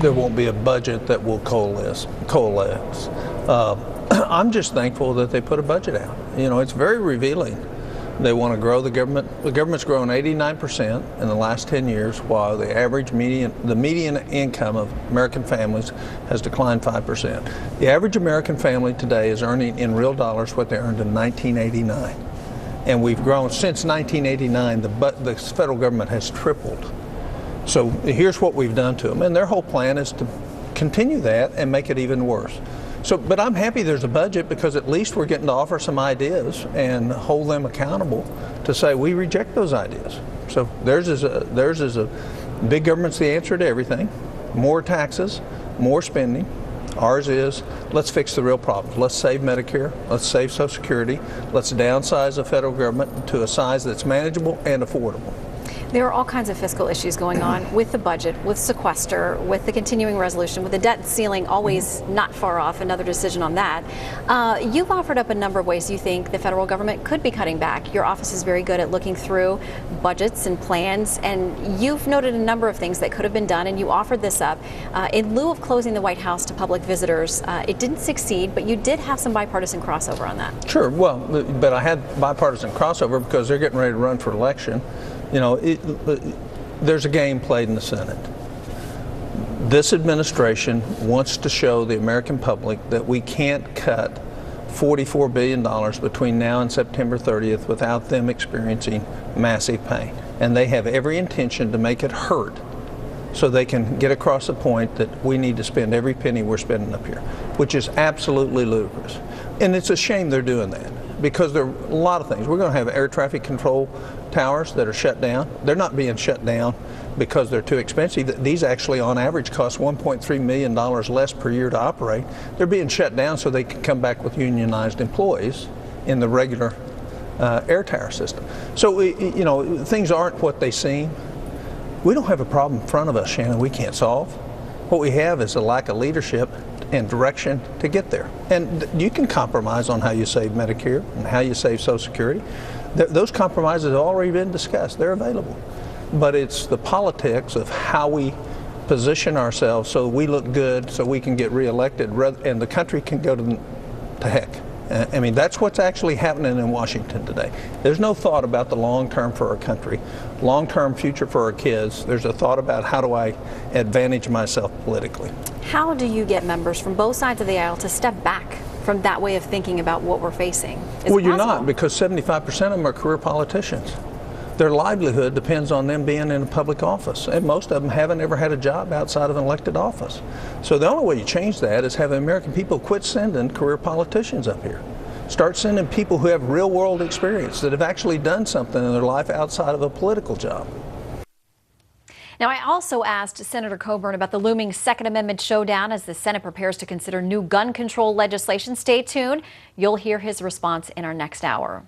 there won't be a budget that will coalesce. I'm just thankful that they put a budget out. You know, it's very revealing. They want to grow the government. The government's grown 89% in the last 10 years, while the median income of American families has declined 5%. The average American family today is earning in real dollars what they earned in 1989. And we've grown since 1989, the federal government has tripled. So here's what we've done to them. And their whole plan is to continue that and make it even worse. But I'm happy there's a budget, because at least we're getting to offer some ideas and hold them accountable to say we reject those ideas. So theirs is a big government's the answer to everything. More taxes, more spending. Ours is, let's fix the real problems. Let's save Medicare. Let's save Social Security. Let's downsize the federal government to a size that's manageable and affordable. There are all kinds of fiscal issues going on with the budget, with sequester, with the continuing resolution, with the debt ceiling always not far off, another decision on that. You've offered up a number of ways you think the federal government could be cutting back. Your office is very good at looking through budgets and plans, and you've noted a number of things that could have been done, and you offered this up. In lieu of closing the White House to public visitors, it didn't succeed, but you did have some bipartisan crossover on that. Sure, well, but I had bipartisan crossover because they're getting ready to run for election. You know, there's a game played in the Senate. This administration wants to show the American public that we can't cut $44 billion between now and September 30th without them experiencing massive pain. And they have every intention to make it hurt so they can get across the point that we need to spend every penny we're spending up here, which is absolutely ludicrous. And it's a shame they're doing that, because there are a lot of things. We're going to have air traffic control towers that are shut down. They're not being shut down because they're too expensive. These actually on average cost $1.3 million less per year to operate. They're being shut down so they can come back with unionized employees in the regular air tower system. So, you know, things aren't what they seem. We don't have a problem in front of us, Shannon, we can't solve. What we have is a lack of leadership and direction to get there. And you can compromise on how you save Medicare and how you save Social Security. Those compromises have already been discussed. They're available. But it's the politics of how we position ourselves so we look good, so we can get reelected, and the country can go to heck. I mean, that's what's actually happening in Washington today. There's no thought about the long term for our country, long-term future for our kids. There's a thought about how do I advantage myself politically. How do you get members from both sides of the aisle to step back from that way of thinking about what we're facing? Well, you're not, because 75% of them are career politicians. Their livelihood depends on them being in a public office, and most of them haven't ever had a job outside of an elected office. So the only way you change that is have the American people quit sending career politicians up here. Start sending people who have real world experience, that have actually done something in their life outside of a political job. Now, I also asked Senator Coburn about the looming Second Amendment showdown as the Senate prepares to consider new gun control legislation. Stay tuned. You'll hear his response in our next hour.